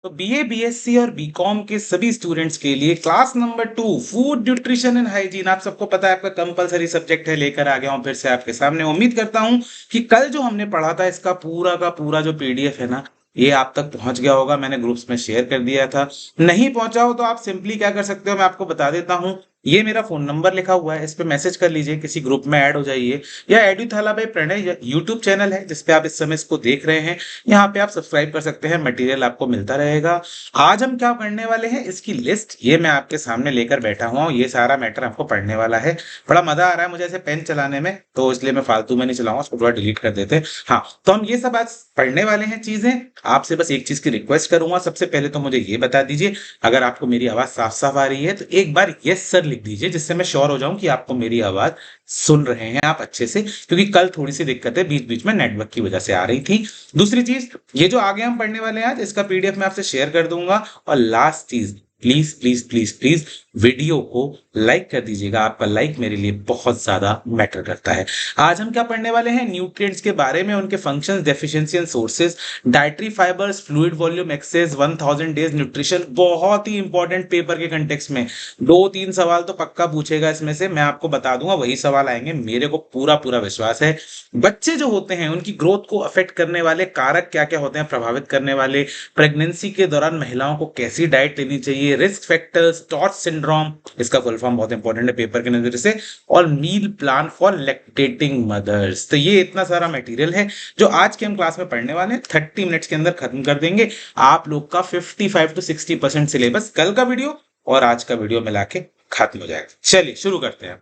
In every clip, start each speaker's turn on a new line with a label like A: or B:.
A: तो BA, BSc और BCom के सभी स्टूडेंट्स के लिए class number 2 food nutrition and hygiene, आप सबको पता है आपका कंपलसरी सब्जेक्ट है, लेकर आ गया हूं फिर से आपके सामने। उम्मीद करता हूं कि कल जो हमने पढ़ा था इसका पूरा का पूरा जो पीडीएफ है ना, ये आप तक पहुंच गया होगा। मैंने ग्रुप्स में शेयर कर दिया था। नहीं पहुंचा हो तो आप सिंपली क्या कर सकते हो, मैं आपको बता देता हूं। ये मेरा फोन नंबर लिखा हुआ है, इस पे मैसेज कर लीजिए, किसी ग्रुप में ऐड हो जाइए, या एडुथाला बाय प्रणय यूट्यूब चैनल है जिसपे आप इस समय इसको देख रहे हैं, यहाँ पे आप सब्सक्राइब कर सकते हैं, मटेरियल आपको मिलता रहेगा। आज हम क्या पढ़ने वाले हैं इसकी लिस्ट ये मैं आपके सामने लेकर बैठा हुआ हूँ। ये सारा मैटर आपको पढ़ने वाला है। बड़ा मजा आ रहा है मुझे ऐसे पेन चलाने में, तो इसलिए मैं फालतू में नहीं चलाऊंगा, उसको थोड़ा डिलीट कर देते हैं। हाँ, तो हम ये सब आज पढ़ने वाले हैं चीजें। आपसे बस एक चीज की रिक्वेस्ट करूंगा, सबसे पहले तो मुझे ये बता दीजिए, अगर आपको मेरी आवाज साफ साफ आ रही है तो एक बार यस सर लिख दीजिए, जिससे मैं श्योर हो जाऊं कि आपको मेरी आवाज सुन रहे हैं आप अच्छे से, क्योंकि कल थोड़ी सी दिक्कतें बीच बीच में नेटवर्क की वजह से आ रही थी। दूसरी चीज, ये जो आगे हम पढ़ने वाले हैं आज, इसका पीडीएफ मैं आपसे शेयर कर दूंगा। और लास्ट चीज, please please please please video को लाइक कर दीजिएगा। आपका लाइक मेरे लिए बहुत ज्यादा मैटर करता है। आज हम क्या पढ़ने वाले हैं, न्यूट्रिएंट्स के बारे में, उनके functions, deficiency and sources, dietary fibres, fluid volume excess, 1000 days nutrition. बहुत ही इंपॉर्टेंट पेपर के कंटेक्स्ट में 2-3 सवाल तो पक्का पूछेगा इसमें से, मैं आपको बता दूंगा वही सवाल आएंगे, मेरे को पूरा पूरा विश्वास है। बच्चे जो होते हैं उनकी ग्रोथ को अफेक्ट करने वाले कारक क्या क्या होते हैं, प्रभावित करने वाले, प्रेगनेंसी के दौरान महिलाओं को कैसी डाइट लेनी चाहिए, रिस्क फैक्टर्स, टॉर्च सिंड्रोम, इसका फुल फॉर्म बहुत इंपॉर्टेंट है पेपर के नजर से, और meal plan for lactating mothers. तो ये इतना सारा मटेरियल है जो आज के हम क्लास में पढ़ने वाले हैं, 30 मिनट्स के अंदर खत्म कर देंगे। आप लोग का 55 to 60% सिलेबस कल का वीडियो और आज का वीडियो मिला के खत्म हो जाएगा। चलिए शुरू करते हैं।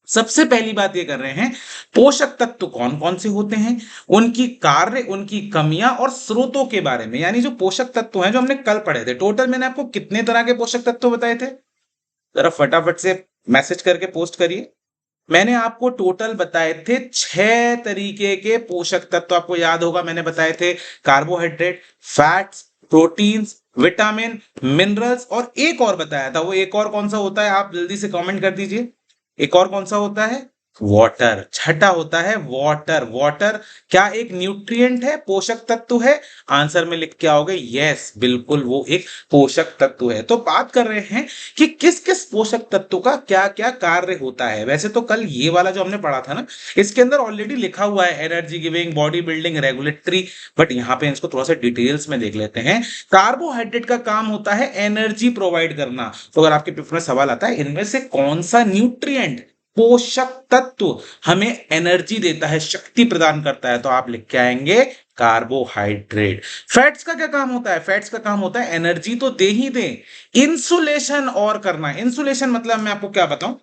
A: सबसे पहली बात ये कर रहे हैं, पोषक तत्व कौन कौन से होते हैं, उनकी कार्य, उनकी कमियां और स्रोतों के बारे में, यानी जो पोषक तत्व हैं जो हमने कल पढ़े थे। टोटल मैंने आपको कितने तरह के पोषक तत्व बताए थे, जरा फटाफट से मैसेज करके पोस्ट करिए। मैंने आपको टोटल बताए थे 6 तरीके के पोषक तत्व, आपको याद होगा मैंने बताए थे, carbohydrate, fats, proteins, vitamin, minerals, और एक और बताया था। वो एक और कौन सा होता है, आप जल्दी से कमेंट कर दीजिए। एक और कौन सा होता है, वाटर। छठा होता है वाटर। वाटर क्या एक न्यूट्रिएंट है, पोषक तत्व है? आंसर में लिख के आओगे यस, बिल्कुल वो एक पोषक तत्व है। तो बात कर रहे हैं कि किस किस पोषक तत्व का क्या क्या कार्य होता है। वैसे तो कल ये वाला जो हमने पढ़ा था ना, इसके अंदर ऑलरेडी लिखा हुआ है energy giving, body building, regulatory, but यहाँ पे इसको थोड़ा सा डिटेल्स में देख लेते हैं। कार्बोहाइड्रेट का काम होता है एनर्जी प्रोवाइड करना। तो अगर आपके पेपर में सवाल आता है इनमें से कौन सा न्यूट्रिएंट, पोषक तत्व हमें एनर्जी देता है, शक्ति प्रदान करता है, तो आप लिख के आएंगे कार्बोहाइड्रेट। फैट्स का क्या काम होता है, फैट्स का काम होता है एनर्जी तो दे ही दे, इंसुलेशन और करना। इंसुलेशन मतलब मैं आपको क्या बताऊं,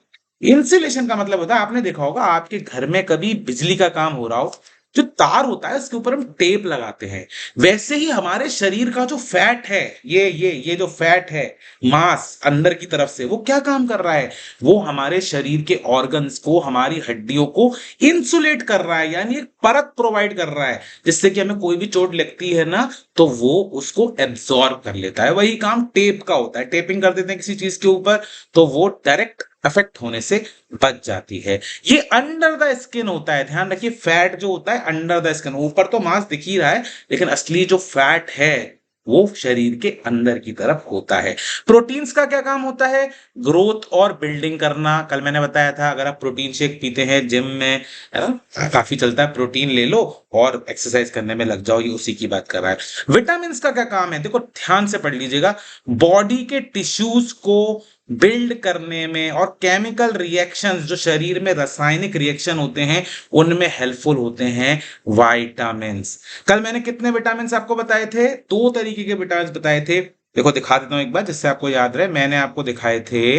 A: इंसुलेशन का मतलब होता है, आपने देखा होगा आपके घर में कभी बिजली का काम हो रहा हो, जो तार होता है उसके ऊपर हम टेप लगाते हैं। वैसे ही हमारे शरीर का जो फैट है, ये जो फैट है, मांस अंदर की तरफ से, वो क्या काम कर रहा है, वो हमारे शरीर के ऑर्गन्स को, हमारी हड्डियों को इंसुलेट कर रहा है, यानी एक परत प्रोवाइड कर रहा है, जिससे कि हमें कोई भी चोट लगती है ना तो वो उसको एब्सॉर्ब कर लेता है। वही काम टेप का होता है, टेपिंग कर देते हैं किसी चीज के ऊपर तो वो डायरेक्ट अफेक्ट होने से बच जाती है। ये अंडर द स्किन होता है, ध्यान रखिए, फैट जो होता है अंडर द स्किन, ऊपर तो मांस दिख ही रहा है लेकिन असली जो फैट है वो शरीर के अंदर की तरफ होता है। प्रोटीन्स का क्या काम होता है, ग्रोथ और बिल्डिंग करना। कल मैंने बताया था अगर आप प्रोटीन शेक पीते हैं जिम में, है ना, काफी चलता है, प्रोटीन ले लो और एक्सरसाइज करने में लग जाओ, ये उसी की बात कर रहा है। विटामिन का क्या काम है, देखो ध्यान से पढ़ लीजिएगा, बॉडी के टिश्यूज को बिल्ड करने में और केमिकल रिएक्शंस, जो शरीर में रासायनिक रिएक्शन होते हैं उनमें हेल्पफुल होते हैं विटामिन्स। कल मैंने कितने विटामिन्स आपको बताए थे, 2 तरीके के विटामिन्स बताए थे। देखो दिखा देता हूं एक बार जिससे आपको याद रहे, मैंने आपको दिखाए थे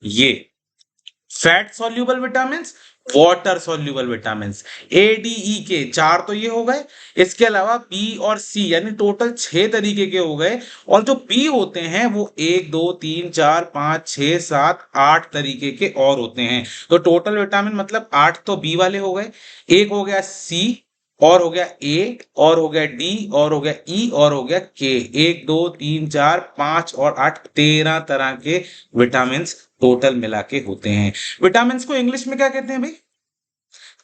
A: ये fat soluble vitamins, water soluble vitamins, A D E के 4 तो ये हो गए, इसके अलावा बी और सी, यानी टोटल 6 तरीके के हो गए। और जो बी होते हैं वो 1 2 3 4 5 6 7 8 तरीके के और होते हैं। तो टोटल विटामिन मतलब 8 तो बी वाले हो गए, एक हो गया सी, और हो गया ए, और हो गया डी, और हो गया ई, और हो गया के। 1 2 3 4 5 और 8, 13 तरह के विटामिन टोटल मिला के होते हैं। विटामिन को इंग्लिश में क्या कहते हैं भाई,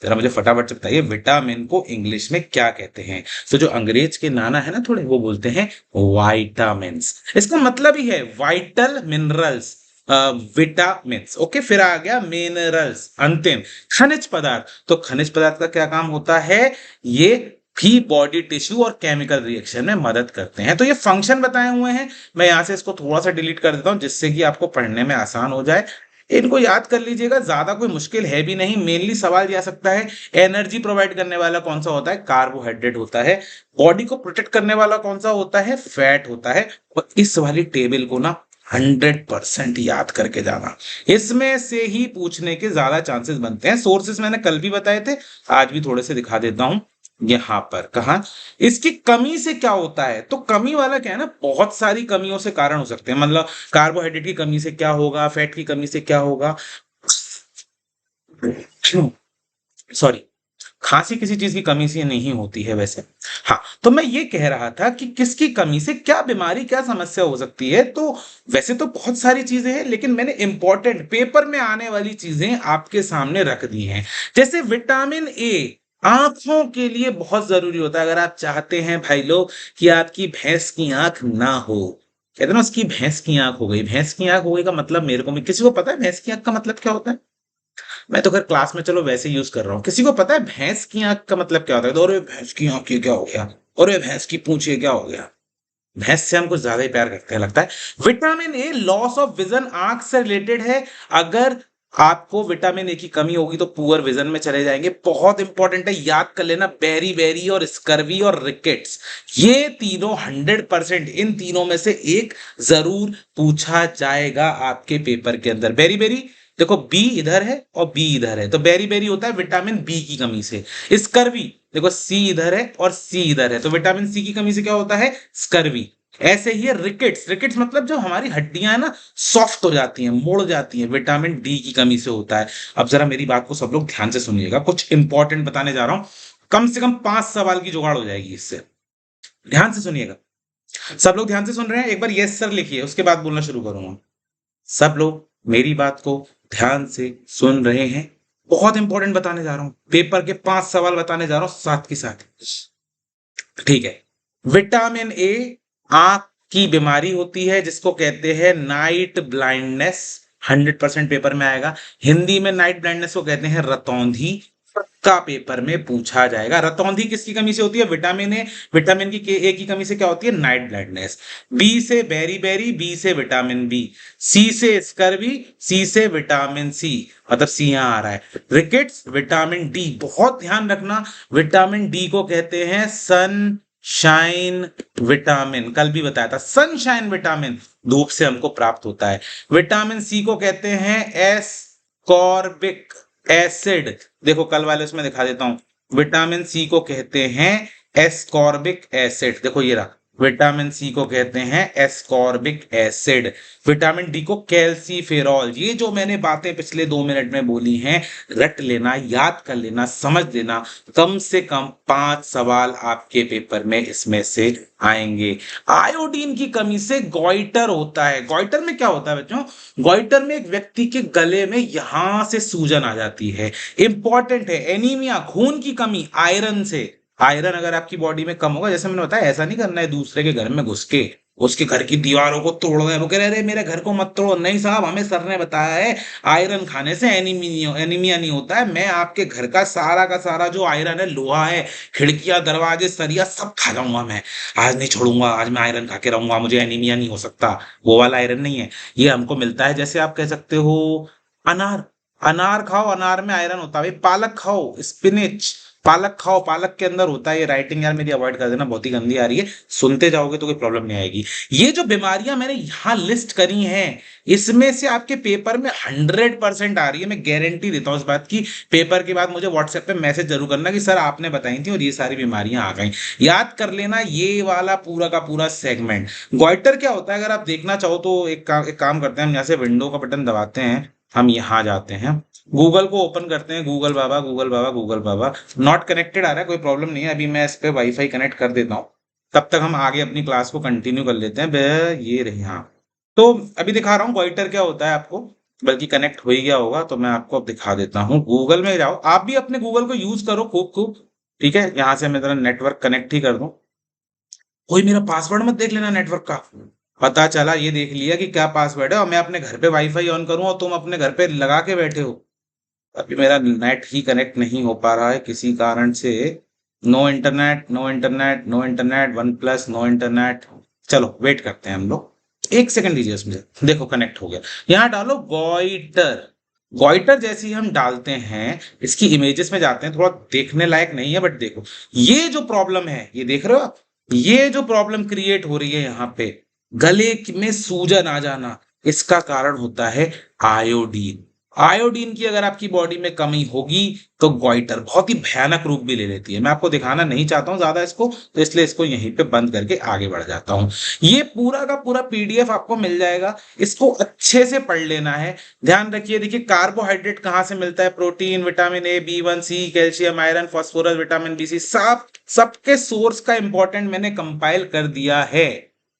A: जरा मुझे फटाफट से बताइए विटामिन को इंग्लिश में क्या कहते हैं। तो जो अंग्रेज के नाना है ना थोड़े, वो बोलते हैं वाइटामिन्स। इसका मतलब ही है वाइटल मिनरल्स, विटामिन्स। ओके, फिर आ गया मिनरल्स अंतिम, खनिज पदार्थ। तो खनिज पदार्थ का क्या काम होता है, ये भी बॉडी टिश्यू और केमिकल रिएक्शन में मदद करते हैं। तो ये फंक्शन बताए हुए हैं, मैं यहां से इसको थोड़ा सा डिलीट कर देता हूं जिससे कि आपको पढ़ने में आसान हो जाए। इनको याद कर लीजिएगा, ज्यादा कोई मुश्किल है भी नहीं। मेनली सवाल ये आ सकता है एनर्जी प्रोवाइड करने वाला कौन सा होता है, कार्बोहाइड्रेट होता है। बॉडी को प्रोटेक्ट करने वाला कौन सा होता है, फैट होता है। और इस वाली टेबल को ना 100% याद करके जाना, इसमें से ही पूछने के ज्यादा चांसेस बनते हैं। सोर्सेस मैंने कल भी बताए थे, आज भी थोड़े से दिखा देता हूं। यहां पर कहा इसकी कमी से क्या होता है, तो कमी वाला क्या है ना, बहुत सारी कमियों से कारण हो सकते हैं। मतलब कार्बोहाइड्रेट की कमी से क्या होगा, फैट की कमी से क्या होगा, सॉरी, खांसी किसी चीज की कमी से नहीं होती है वैसे। हाँ, तो मैं ये कह रहा था कि किसकी कमी से क्या बीमारी, क्या समस्या हो सकती है। तो वैसे तो बहुत सारी चीजें हैं, लेकिन मैंने इंपॉर्टेंट पेपर में आने वाली चीजें आपके सामने रख दी हैं। जैसे विटामिन ए आंखों के लिए बहुत जरूरी होता है। अगर आप चाहते हैं भाई लोग कि आपकी भैंस की आंख ना हो, कहते हैं ना उसकी भैंस की आंख हो गई, भैंस की आंख हो गई का मतलब मेरे को, किसी को पता है भैंस की आंख का मतलब क्या होता है? मैं तो खैर क्लास में चलो वैसे यूज कर रहा हूँ। किसी को पता है भैंस की आंख का मतलब क्या होता है? तो अरे भैंस की आंख ये क्या हो गया, अरे भैंस की पूंछ ये क्या हो गया। भैंस से हम कुछ ज्यादा ही प्यार करते हैं लगता है। Vitamin A loss of vision, आंख से रिलेटेड है। अगर आपको विटामिन ए की कमी होगी तो पुअर विजन में चले जाएंगे। बहुत इंपॉर्टेंट है, याद कर लेना। बेरी बेरी और स्कर्वी और रिकेट्स, ये तीनों 100%, इन तीनों में से एक जरूर पूछा जाएगा आपके पेपर के अंदर। बेरी बेरी देखो, बी इधर है और बी इधर है, तो बेरी बेरी होता है विटामिन बी की कमी से। स्कर्वी देखो, सी इधर है और सी इधर है, तो विटामिन सी की कमी से क्या होता है, स्कर्वी। ऐसे ही है रिकेट्स, रिकेट्स मतलब जो हमारी हड्डियां है ना सॉफ्ट हो जाती हैं, मुड़ जाती हैं, विटामिन डी की कमी से होता है। अब जरा मेरी बात को सब लोग ध्यान से सुनिएगा, कुछ इंपॉर्टेंट बताने जा रहा हूं। कम से कम 5 सवाल की जुगाड़ हो जाएगी इससे, ध्यान से सुनिएगा। सब लोग ध्यान से सुन रहे हैं? एक बार यस सर लिखिए, उसके बाद बोलना शुरू करूंगा। सब लोग मेरी बात को ध्यान से सुन रहे हैं? बहुत इंपॉर्टेंट बताने जा रहा हूं, पेपर के 5 सवाल बताने जा रहा हूं साथ के साथ। ठीक है, विटामिन ए आंख की बीमारी होती है जिसको कहते हैं नाइट ब्लाइंडनेस। 100% पेपर में आएगा। हिंदी में नाइट ब्लाइंडनेस को कहते हैं रतौंधी, का पेपर में पूछा जाएगा। रतौंधी किसकी कमी से होती है, विटामिन ए। विटामिन की ए की कमी से क्या होती है, नाइट ब्लाइंडनेस। बी से बेरी बेरी, बी से विटामिन बी, सी से स्कर्वी, सी से विटामिन सी, मतलब सी यहां आ रहा है। रिकेट्स विटामिन डी, बहुत ध्यान रखना। विटामिन डी को कहते हैं सन शाइन विटामिन, कल भी बताया था। सनशाइन विटामिन धूप से हमको प्राप्त होता है। विटामिन सी को कहते हैं एस्कॉर्बिक एसिड, देखो कल वाले उसमें दिखा देता हूं। विटामिन सी को कहते हैं एस्कॉर्बिक एसिड, देखो ये रहा, विटामिन सी को कहते हैं एस्कॉर्बिक एसिड। विटामिन डी को कैल्सीफेरॉल। ये जो मैंने बातें पिछले 2 मिनट में बोली हैं, रट लेना, याद कर लेना, समझ लेना। कम से कम 5 सवाल आपके पेपर में इसमें से आएंगे। आयोडीन की कमी से गॉइटर होता है। गॉइटर में क्या होता है बच्चों, गॉइटर में एक व्यक्ति के गले में यहां से सूजन आ जाती है। इंपॉर्टेंट है। एनीमिया, खून की कमी, आयरन से। आयरन अगर आपकी बॉडी में कम होगा, जैसे मैंने बताया, ऐसा नहीं करना है दूसरे के घर में घुस के उसके घर की दीवारों को तोड़ रहे, वो कह रहे मेरे घर को मत तोड़ो। नहीं साहब, हमें सर ने बताया है आयरन खाने से एनीमिया नहीं होता है। मैं आपके घर का सारा जो आयरन है, लोहा है, खिड़कियां, दरवाजे, सरिया सब खा जाऊंगा मैं। आज नहीं छोड़ूंगा, आज मैं आयरन खा के रहूंगा, मुझे एनीमिया नहीं हो सकता। वो वाला आयरन नहीं है, ये हमको मिलता है। जैसे आप कह सकते हो अनार, अनार खाओ, अनार में आयरन होता है। भाई पालक खाओ, स्पिनिच, पालक खाओ, पालक के अंदर होता है। ये राइटिंग यार मेरी अवॉइड कर देना, बहुत ही गंदी आ रही है। सुनते जाओगे तो कोई प्रॉब्लम नहीं आएगी। ये जो बीमारियां मैंने यहां लिस्ट करी हैं, इसमें से आपके पेपर में 100% आ रही है। मैं गारंटी देता हूं इस बात की। पेपर के बाद मुझे व्हाट्सएप पे मैसेज जरूर करना कि सर आपने बताई थी और ये सारी बीमारियां आ गई। याद कर लेना ये वाला पूरा का पूरा सेगमेंट। गॉइटर क्या होता है, अगर आप देखना चाहो तो एक काम करते हैं, हम यहाँ से विंडो का बटन दबाते हैं, हम यहाँ जाते हैं, गूगल को ओपन करते हैं। गूगल बाबा, गूगल बाबा, गूगल बाबा। नॉट कनेक्टेड आ रहा है, कोई प्रॉब्लम नहीं है। अभी मैं इस पे वाईफाई कनेक्ट कर देता हूँ, तब तक हम आगे अपनी क्लास को कंटिन्यू कर लेते हैं। ये रहे, हाँ। तो अभी दिखा रहा हूँ गॉइटर क्या होता है आपको। बल्कि कनेक्ट हो ही गया होगा, तो मैं आपको अब दिखा देता हूँ। गूगल में जाओ, आप भी अपने गूगल को यूज करो खूब खूब, ठीक है। यहाँ से मैं जरा नेटवर्क कनेक्ट ही कर दूं। कोई मेरा पासवर्ड मत देख लेना नेटवर्क का। पता चला ये देख लिया कि क्या पासवर्ड है, और मैं अपने घर पे वाईफाई ऑन करूं और तुम अपने घर पे लगा के बैठे हो। अभी मेरा नेट ही कनेक्ट नहीं हो पा रहा है किसी कारण से। No internet, no internet, no internet, one plus, no internet. चलो वेट करते हैं हम लोग, एक सेकंड दीजिए उसमें। देखो कनेक्ट हो गया। यहाँ डालो गॉइटर। गॉइटर जैसे ही हम डालते हैं, इसकी इमेजेस में जाते हैं, थोड़ा देखने लायक नहीं है बट देखो, ये जो प्रॉब्लम है ये देख रहे हो आप, ये जो प्रॉब्लम क्रिएट हो रही है यहाँ पे, गले में सूजन आ जाना, इसका कारण होता है आयोडीन। आयोडीन की अगर आपकी बॉडी में कमी होगी तो गॉइटर बहुत ही भयानक रूप भी ले लेती है। मैं आपको दिखाना नहीं चाहता हूं ज्यादा इसको, तो इसलिए इसको यहीं पे बंद करके आगे बढ़ जाता हूं। ये पूरा का पूरा पीडीएफ आपको मिल जाएगा, इसको अच्छे से पढ़ लेना है। ध्यान रखिए, देखिए कार्बोहाइड्रेट कहाँ से मिलता है, protein, vitamin A, B1, C, calcium, iron, phosphorus, vitamin B6, सब सबके सोर्स का इंपॉर्टेंट मैंने कंपाइल कर दिया है।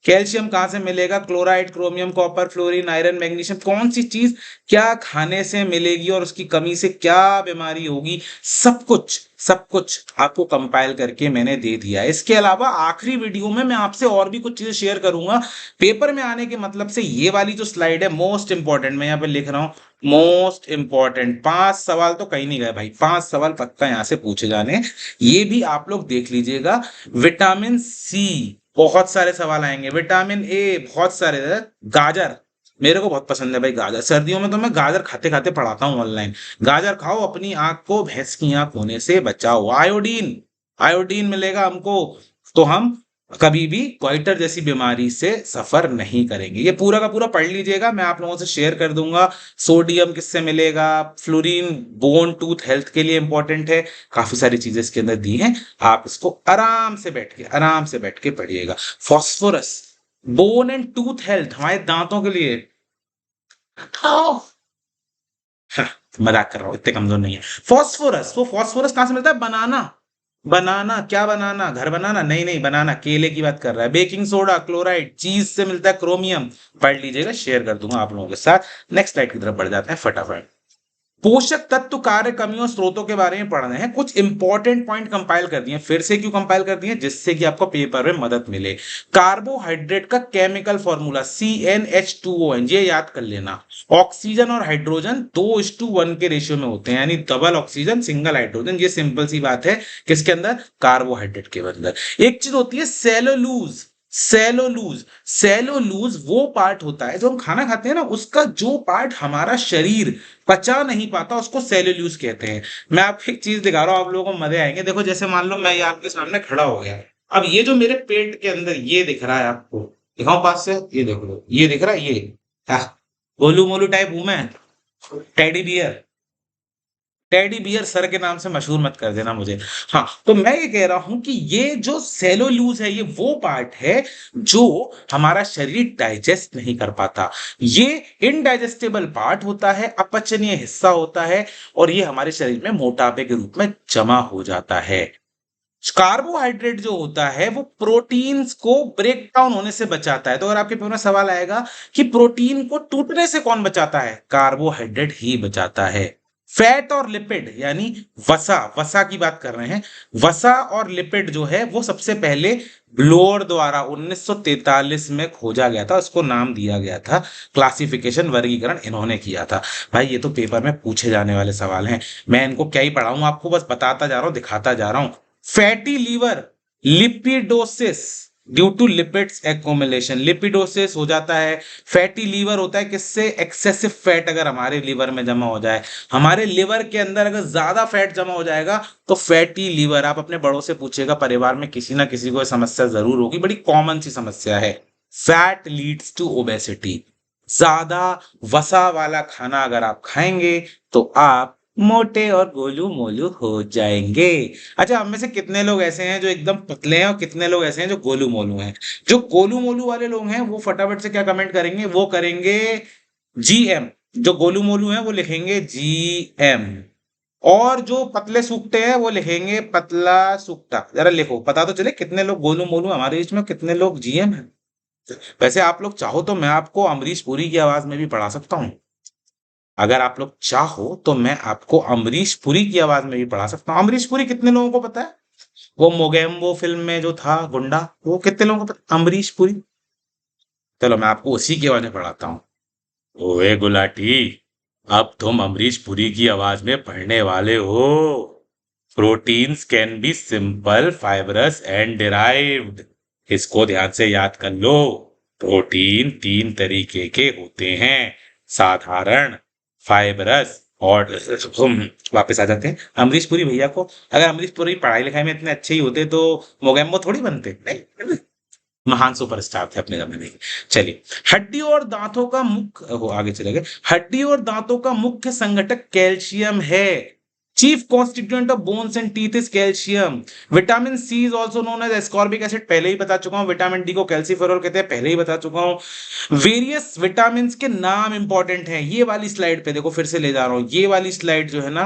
A: कैल्शियम कहाँ से मिलेगा, chloride, chromium, copper, fluorine, iron, magnesium, कौन सी चीज क्या खाने से मिलेगी और उसकी कमी से क्या बीमारी होगी, सब कुछ सब कुछ आपको कंपाइल करके मैंने दे दिया है। इसके अलावा आखिरी वीडियो में मैं आपसे और भी कुछ चीजें शेयर करूंगा। पेपर में आने के मतलब से ये वाली जो स्लाइड है मोस्ट इंपॉर्टेंट, मैं यहाँ पे लिख रहा हूँ मोस्ट इंपॉर्टेंट। 5 सवाल तो कहीं नहीं गए भाई, 5 सवाल पक्का यहाँ से पूछे जाने हैं। ये भी आप लोग देख लीजिएगा। विटामिन सी बहुत सारे सवाल आएंगे, विटामिन ए बहुत सारे, गाजर मेरे को बहुत पसंद है भाई गाजर, सर्दियों में तो मैं गाजर खाते खाते पढ़ाता हूँ ऑनलाइन। गाजर खाओ, अपनी आंख को भैंस की आंख होने से बचाओ। आयोडीन, आयोडीन मिलेगा हमको, तो हम कभी भी क्वाइटर जैसी बीमारी से सफर नहीं करेंगे। ये पूरा का पूरा पढ़ लीजिएगा, मैं आप लोगों से शेयर कर दूंगा। सोडियम किससे मिलेगा, फ्लोरीन बोन टूथ हेल्थ के लिए इंपॉर्टेंट है, काफी सारी चीजें इसके अंदर दी हैं। आप इसको आराम से बैठ के पढ़िएगा। Phosphorus, bone and tooth health, हमारे दांतों के लिए। हाँ, मजाक कर रहा हूँ, इतने कमजोर नहीं है। फॉस्फोरस, वो फॉस्फोरस कहां से मिलता है, बनाना। बनाना क्या, बनाना घर बनाना नहीं, नहीं बनाना केले की बात कर रहा है। बेकिंग सोडा, क्लोराइड, चीज से मिलता है क्रोमियम। पढ़ लीजिएगा, शेयर कर दूंगा आप लोगों के साथ। नेक्स्ट स्लाइड की तरफ बढ़ जाते हैं फटाफट। पोषक तत्व, कार्य, कमियों, स्रोतों के बारे में पढ़ने हैं। कुछ इंपॉर्टेंट पॉइंट कंपाइल कर दिए, फिर से क्यों कंपाइल कर दिए, जिससे कि आपको पेपर में मदद मिले। कार्बोहाइड्रेट का केमिकल फॉर्मूला CnH2ON, ये याद कर लेना। ऑक्सीजन और हाइड्रोजन 2:1 के रेशियो में होते हैं, यानी डबल ऑक्सीजन सिंगल हाइड्रोजन। ये सिंपल सी बात है, किसके अंदर, कार्बोहाइड्रेट के अंदर। एक चीज होती है सेलुलोज। सेलोलूज, सेलोलूज वो पार्ट होता है जो हम खाना खाते हैं ना, उसका जो पार्ट हमारा शरीर पचा नहीं पाता उसको सेल्यूल्यूज कहते हैं। मैं आपको एक चीज दिखा रहा हूँ, आप लोगों को मजे आएंगे। देखो जैसे मान लो मैं ये आपके सामने खड़ा हो गया, अब ये जो मेरे पेट के अंदर ये दिख रहा है, आपको दिखाऊं पास से, ये देखो, ये दिख रहा है, ये गोलू मोलू टाइप हूं मैं, teddy bear. Teddy bear sir के नाम से मशहूर मत कर देना मुझे। हाँ, तो मैं ये कह रहा हूं कि ये जो सेलोलूज है, ये वो पार्ट है जो हमारा शरीर डाइजेस्ट नहीं कर पाता। ये इनडाइजेस्टेबल पार्ट होता है, अपचनीय हिस्सा होता है, और ये हमारे शरीर में मोटापे के रूप में जमा हो जाता है। कार्बोहाइड्रेट जो होता है वो प्रोटीन्स को ब्रेक डाउन होने से बचाता है। तो अगर आपके पेपर में सवाल आएगा कि प्रोटीन को टूटने से कौन बचाता है, कार्बोहाइड्रेट ही बचाता है। फैट और लिपिड यानी वसा, वसा की बात कर रहे हैं। वसा और लिपिड जो है वो सबसे पहले ब्लोर द्वारा 1943 में खोजा गया था, उसको नाम दिया गया था, क्लासिफिकेशन वर्गीकरण इन्होंने किया था। भाई ये तो पेपर में पूछे जाने वाले सवाल हैं, मैं इनको क्या ही पढ़ाऊं आपको, बस बताता जा रहा हूं, दिखाता जा रहा हूं। Fatty liver, lipidosis due to lipids accumulation, lipidosis हो जाता है। फैटी लीवर होता है किससे, एक्सेसिव फैट अगर हमारे लीवर में जमा हो जाए, हमारे लिवर के अंदर अगर ज्यादा फैट जमा हो जाएगा तो फैटी लीवर। आप अपने बड़ों से पूछिएगा, परिवार में किसी ना किसी को समस्या जरूर होगी, बड़ी कॉमन सी समस्या है। फैट लीड्स टू ओबेसिटी, ज्यादा वसा वाला खाना अगर आप खाएंगे तो आप मोटे और गोलू मोलू हो जाएंगे। अच्छा, हम में से कितने लोग ऐसे हैं जो एकदम पतले हैं और कितने लोग ऐसे हैं जो गोलू मोलू हैं। जो गोलू मोलू वाले लोग हैं वो फटाफट से क्या कमेंट करेंगे, वो करेंगे GM। जो गोलू मोलू हैं वो लिखेंगे GM, और जो पतले सूखते हैं वो लिखेंगे पतला सूखता। जरा लिखो, पता तो चले कितने लोग गोलू मोलू हमारे बीच में, कितने लोग GM हैं। वैसे आप लोग चाहो तो मैं आपको अमरीश पुरी की आवाज में भी पढ़ा सकता हूँ। अगर आप लोग चाहो तो मैं आपको अमरीश पुरी की आवाज में भी पढ़ा सकता हूँ। अमरीश पुरी कितने लोगों को पता है? वो मोगेम्बो फिल्म में जो था गुंडा, वो कितने लोगों को पता? अमरीश पुरी। चलो मैं आपको उसी की आवाज में पढ़ाता हूँ। ओए गुलाटी, अब तुम अमरीश पुरी की आवाज में पढ़ने वाले हो। Proteins can be simple, fibrous and derived. इसको ध्यान से याद कर लो। प्रोटीन तीन तरीके के होते हैं, साधारण, फाइबरस और वापस आ जाते हैं अमरीश पुरी भैया को। अगर अमरीश पुरी पढ़ाई लिखाई में इतने अच्छे ही होते तो मोगेम्बो थोड़ी बनते, नहीं। महान सुपरस्टार थे अपने जमाने के। चलिए, हड्डी और दांतों का मुख्य, वो आगे चले गए। हड्डी और दांतों का मुख्य संघटक कैल्शियम है। Chief constituent of bones and teeth is calcium. Vitamin C is also known as ascorbic acid, पहले ही बता चुका हूं। विटामिन डी को कैल्सीफेरॉल कहते हैं, पहले ही बता चुका हूं। वेरियस विटामिन के नाम इंपॉर्टेंट हैं। ये वाली स्लाइड पे देखो, फिर से ले जा रहा हूं। ये वाली स्लाइड जो है ना,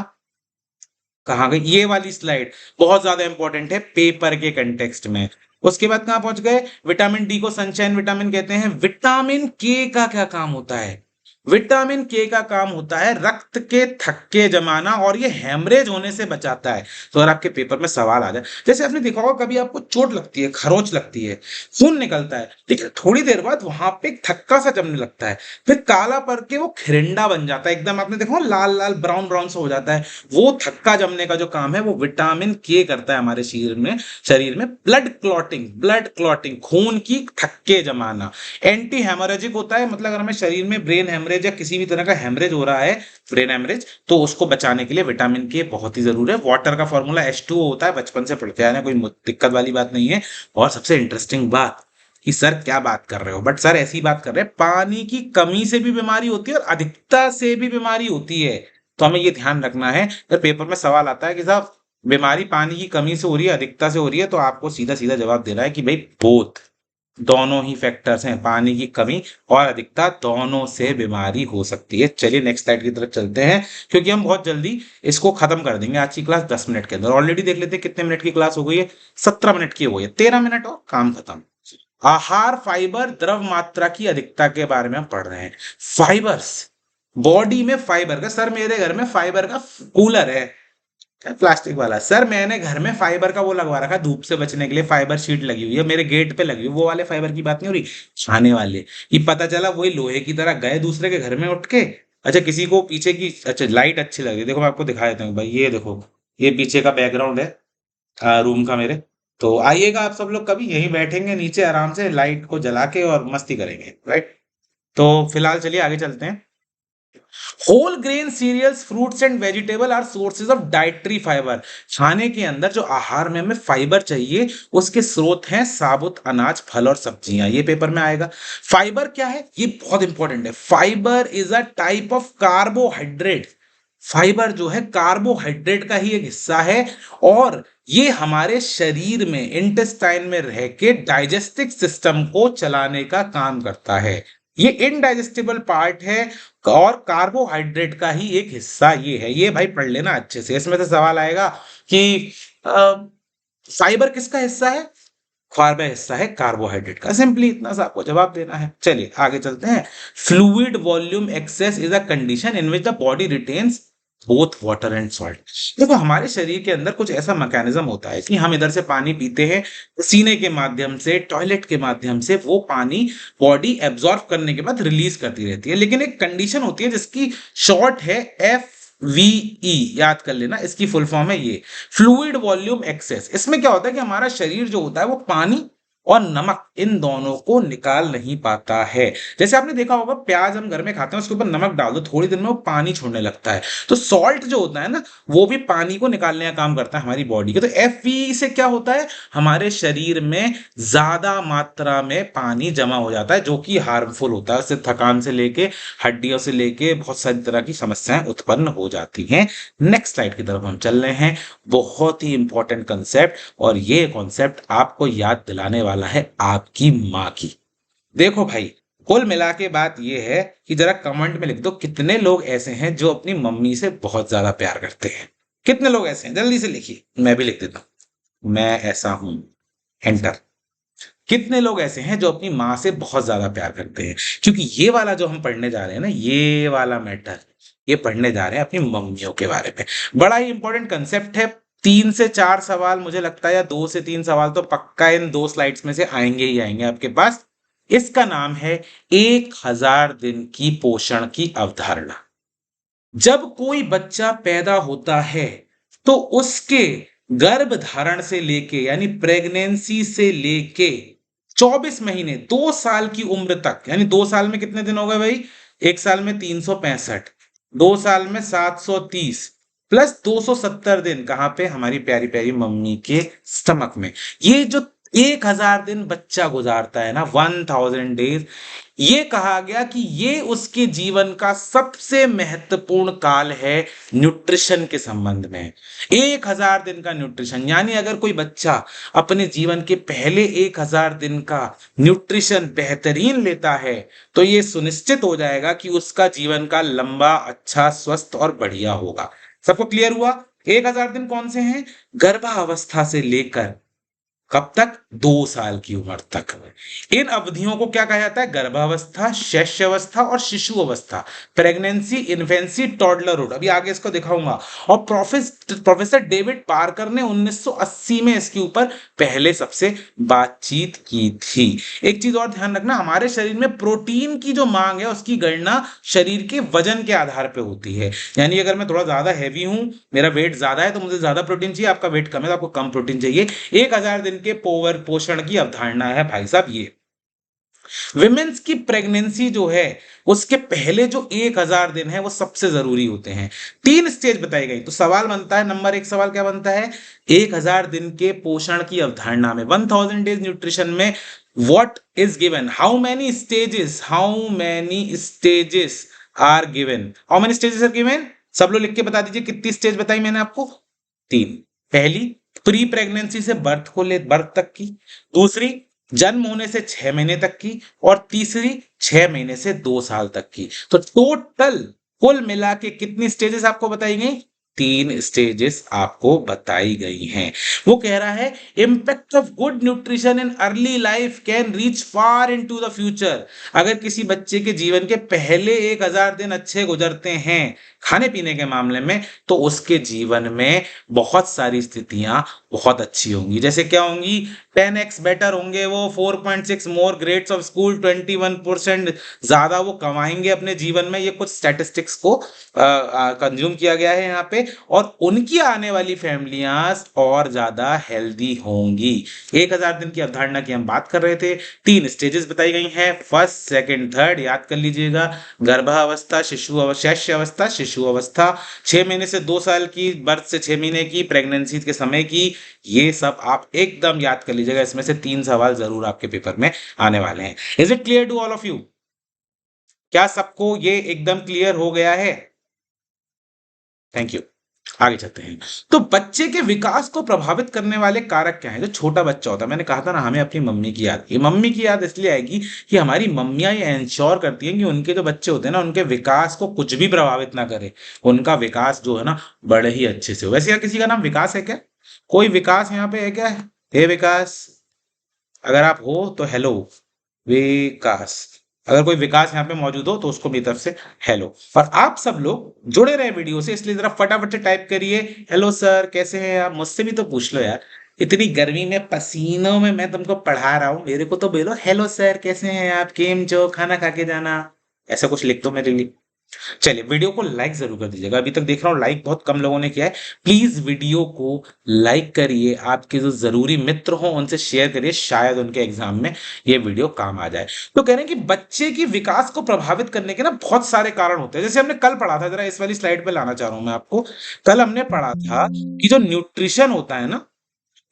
A: कहाँ गई ये वाली स्लाइड? बहुत ज्यादा इंपॉर्टेंट है पेपर के कंटेक्स्ट में। उसके बाद कहां पहुंच गए? विटामिन डी को सनशाइन विटामिन कहते हैं। विटामिन के का क्या काम होता है? विटामिन के का काम होता है रक्त के थक्के जमाना, और ये हेमरेज होने से बचाता है। तो अगर आपके पेपर में सवाल आ जाए, जैसे आपने देखा होगा कभी आपको चोट लगती है, खरोच लगती है, खून निकलता है, लेकिन थोड़ी देर बाद वहां पे एक थक्का सा जमने लगता है, फिर काला पड़ के वो खिरंडा बन जाता है एकदम, आपने देखा होगा लाल लाल ब्राउन ब्राउन सा हो जाता है। वो थक्का जमने का जो काम है वो विटामिन के करता है हमारे शरीर में ब्लड क्लॉटिंग, खून की थक्के जमाना। एंटी हेमोरेजिक होता है, मतलब अगर हमें शरीर में ब्रेन हेमरेज या किसी भी तरह का हेमरेज हो रहा है, ब्रेन हेमरेज, तो उसको बचाने के लिए विटामिन के बहुत ही जरूरी है। वाटर का फॉर्मूला H2O होता है, बचपन से पढ़ते आए हैं, कोई दिक्कत वाली बात नहीं है। और सबसे इंटरेस्टिंग बात कि सर क्या बात कर रहे हो, बट सर ऐसी बात कर रहे हैं, पानी की कमी से भी बीमारी होती है और अधिकता से भी बीमारी होती है। तो हमें ये ध्यान रखना है। अगर पेपर में सवाल आता है कि साहब बीमारी पानी की कमी से हो रही है, अधिकता से हो रही है, तो आपको सीधा सीधा जवाब देना है कि भाई बोथ, दोनों ही फैक्टर्स हैं, पानी की कमी और अधिकता, दोनों से बीमारी हो सकती है। चलिए नेक्स्ट स्लाइड की तरफ चलते हैं, क्योंकि हम बहुत जल्दी इसको खत्म कर देंगे आज की क्लास 10 मिनट के अंदर। ऑलरेडी देख लेते हैं कितने मिनट की क्लास हो गई है, 17 मिनट की हो गई है, 13 मिनट और काम खत्म। आहार फाइबर द्रव मात्रा की अधिकता के बारे में हम पढ़ रहे हैं। फाइबर्स, बॉडी में फाइबर का, सर मेरे घर में फाइबर का कूलर है, प्लास्टिक वाला। सर मैंने घर में फाइबर का वो लगवा रखा, धूप से बचने के लिए फाइबर शीट लगी हुई है, मेरे गेट पे लगी हुई। वो वाले फाइबर की बात नहीं हो रही, खाने वाले। ये पता चला वही लोहे की तरह गए दूसरे के घर में उठ के। अच्छा किसी को पीछे की, अच्छा लाइट अच्छी लग रही है, देखो मैं आपको दिखा देता हूँ भाई, ये देखो, ये पीछे का बैकग्राउंड है रूम का मेरे। तो आइएगा आप सब लोग कभी, यहीं बैठेंगे नीचे आराम से लाइट को जला के और मस्ती करेंगे, राइट। तो फिलहाल चलिए आगे चलते हैं। Whole grain cereals, fruits and vegetable are sources of dietary fibre. खाने के अंदर जो आहार में हमें फाइबर चाहिए, उसके स्रोत हैं साबुत अनाज, फल और सब्जियां। ये पेपर में आएगा। फाइबर क्या है, ये बहुत इंपॉर्टेंट है। Fibre is a type of carbohydrate. Fibre जो है कार्बोहाइड्रेट का ही एक हिस्सा है, और ये हमारे शरीर में इंटेस्टाइन में रह के डाइजेस्टिव सिस्टम को चलाने का काम करता है। ये इनडाइजेस्टिबल पार्ट है और कार्बोहाइड्रेट का ही एक हिस्सा ये है। ये भाई पढ़ लेना अच्छे से, इसमें से सवाल आएगा कि फाइबर किसका हिस्सा है? फाइबर हिस्सा है कार्बोहाइड्रेट का। सिंपली इतना सा आपको जवाब देना है। चलिए आगे चलते हैं। Fluid volume excess is a condition in which the body retains both water and salt. देखो हमारे शरीर के अंदर कुछ ऐसा मैकेनिज्म होता है कि हम इधर से पानी पीते हैं, सीने के माध्यम से, टॉयलेट के माध्यम से, वो पानी बॉडी एब्जॉर्ब करने के बाद रिलीज करती रहती है। लेकिन एक कंडीशन होती है जिसकी शॉर्ट है FVE, याद कर लेना, इसकी फुल फॉर्म है ये, फ्लूइड वॉल्यूम एक्सेस। इसमें क्या होता है कि हमारा शरीर जो होता है वो पानी और नमक इन दोनों को निकाल नहीं पाता है। जैसे आपने देखा होगा प्याज हम घर में खाते हैं, उसके ऊपर नमक डाल दो, थोड़ी देर में वो पानी छोड़ने लगता है। तो सॉल्ट जो होता है ना, वो भी पानी को निकालने का काम करता है हमारी बॉडी के। तो FVE से क्या होता है, हमारे शरीर में ज्यादा मात्रा में पानी जमा हो जाता है, जो कि हार्मफुल होता है। उससे थकान से लेके, हड्डियों से लेके बहुत सारी तरह की समस्याएं उत्पन्न हो जाती हैं। नेक्स्ट स्लाइड की तरफ हम चल रहे हैं। बहुत ही इंपॉर्टेंट कंसेप्ट, और ये कॉन्सेप्ट आपको याद दिलाने वाला है आपकी माँ की। देखो भाई, कुल मिला के बात ये है कि जरा कमेंट में लिख दो कितने लोग ऐसे हैं जो अपनी मम्मी से बहुत ज्यादा प्यार करते हैं। कितने लोग ऐसे हैं, जल्दी से लिखिए, मैं भी लिख देता हूं, मैं ऐसा हूं, एंटर। कितने लोग ऐसे हैं जो अपनी माँ से बहुत ज्यादा प्यार करते हैं? क्योंकि ये वाला जो हम पढ़ने जा रहे हैं ना, ये वाला मैटर, ये पढ़ने जा रहे हैं अपनी मम्मियों के बारे में। बड़ा ही इंपॉर्टेंट कंसेप्ट है। 3 से 4 सवाल मुझे लगता है, या 2 से 3 सवाल तो पक्का इन 2 स्लाइड्स में से आएंगे ही आएंगे आपके पास। इसका नाम है 1000 दिन की पोषण की अवधारणा। जब कोई बच्चा पैदा होता है तो उसके गर्भ धारण से लेके यानी प्रेगनेंसी से लेके 24 महीने 2 साल की उम्र तक, यानी 2 साल में कितने दिन हो गए भाई? 1 साल में 365, 2 साल में 730 प्लस 270 दिन कहां पे? हमारी प्यारी प्यारी मम्मी के स्टमक में। ये जो 1000 दिन बच्चा गुजारता है ना, 1000 डेज, ये कहा गया कि ये उसके जीवन का सबसे महत्वपूर्ण काल है न्यूट्रिशन के संबंध में। 1000 दिन का न्यूट्रिशन, यानी अगर कोई बच्चा अपने जीवन के पहले 1000 दिन का न्यूट्रिशन बेहतरीन लेता है तो ये सुनिश्चित हो जाएगा कि उसका जीवन का लंबा, अच्छा, स्वस्थ और बढ़िया होगा। सबको क्लियर हुआ? 1000 दिन कौन से हैं? गर्भावस्था से लेकर कब तक? 2 साल की उम्र तक। इन अवधियों को क्या कहा जाता है? गर्भावस्था, शैशवावस्था और शिशु अवस्था। Pregnancy, infancy, toddlerhood. अभी आगे इसको दिखाऊंगा। और प्रोफेसर डेविड पार्कर ने 1980 में इसके ऊपर पहले सबसे बातचीत की थी। एक चीज और ध्यान रखना, हमारे शरीर में प्रोटीन की जो मांग है उसकी गणना शरीर के वजन के आधार पर होती है। यानी अगर मैं थोड़ा ज्यादा हैवी हूं, मेरा वेट ज्यादा है, तो मुझे ज्यादा प्रोटीन चाहिए, आपका वेट कम है तो आपको कम प्रोटीन चाहिए। 1000 दिन के पोषण की अवधारणा है भाई साहब ये। विमेन्स की प्रेगनेंसी जो है उसके पहले जो 1000 दिन है वो सबसे जरूरी होते हैं। 3 स्टेज बताई गई। तो सवाल बनता है, नंबर 1 सवाल क्या बनता है? 1000 दिन के पोषण की अवधारणा में, 1000 डेज न्यूट्रिशन में, what is given? How many stages are given? How many stages are given? सब लोग लिख के बता दीजिए कितनी स्टेज बताई मैंने आपको? 3। पहली प्री प्रेगनेंसी से बर्थ तक की, दूसरी जन्म होने से 6 महीने तक की, और तीसरी 6 महीने से 2 साल तक की। तो टोटल कुल मिला के कितनी स्टेजेस आपको बताई गई? 3 स्टेजेस आपको बताई गई हैं। वो कह रहा है impact of good nutrition in early life can reach far into the future. अगर किसी बच्चे के जीवन के पहले 1000 दिन अच्छे गुजरते हैं खाने पीने के मामले में, तो उसके जीवन में बहुत सारी स्थितियां बहुत अच्छी होंगी। जैसे क्या होंगी? 10x बेटर होंगे वो, 4.6 मोर ग्रेड्स ऑफ स्कूल, 21% ज्यादा वो कमाएंगे अपने जीवन में। ये कुछ स्टैटिस्टिक्स को कंज्यूम किया गया है यहाँ पे। और उनकी आने वाली फैमिलियां और ज्यादा हेल्दी होंगी। 1000 दिन की अवधारणा की हम बात कर रहे थे। 3 स्टेजेस बताई गई हैं, फर्स्ट, सेकंड, थर्ड, याद कर लीजिएगा। गर्भावस्था, शैशवावस्था, शिशु अवस्था, 6 महीने से 2 साल की, बर्थ से 6 महीने की, प्रेगनेंसी के समय की। ये सब आप एकदम याद कर लीजिएगा। इसमें से 3 सवाल जरूर आपके पेपर में आने वाले हैं। Is it clear to all of you? क्या सबको ये एकदम क्लियर हो गया है? Thank you. आगे चलते हैं। तो बच्चे के विकास को प्रभावित करने वाले कारक क्या हैं? जो छोटा बच्चा होता है, मैंने कहा था ना, हमें अपनी मम्मी की याद। ये मम्मी की याद इसलिए आएगी कि हमारी मम्मियां ये इंश्योर करती हैं कि उनके जो बच्चे होते हैं ना, उनके विकास को कुछ भी प्रभावित ना करे। उनका विकास जो है ना बड़े ही अच्छे से हो। वैसे यहाँ किसी का नाम विकास है क्या? कोई विकास यहाँ पे है क्या? हे विकास, अगर आप हो तो हेलो विकास। अगर कोई विकास यहाँ पे मौजूद हो तो उसको मेरी तरफ से हेलो। और आप सब लोग जुड़े रहे वीडियो से, इसलिए जरा फटाफट से टाइप करिए, हेलो सर कैसे हैं आप? मुझसे भी तो पूछ लो यार, इतनी गर्मी में पसीनों में मैं तुमको पढ़ा रहा हूँ, मेरे को तो बोलो हेलो सर कैसे हैं आप, केम जो, खाना खा के जाना, ऐसा कुछ लिख दो मेरे लिए। चलिए वीडियो को लाइक जरूर कर दीजिएगा। अभी तक देख रहा हूँ लाइक बहुत कम लोगों ने किया है। प्लीज वीडियो को लाइक करिए, आपके जो जरूरी मित्र हो उनसे शेयर करिए, शायद उनके एग्जाम में ये वीडियो काम आ जाए। तो कह रहे हैं कि बच्चे की विकास को प्रभावित करने के ना बहुत सारे कारण होते हैं। जैसे हमने कल पढ़ा था, जरा इस वाली स्लाइड पे लाना चाह रहा हूं मैं आपको। कल हमने पढ़ा था कि जो न्यूट्रिशन होता है ना,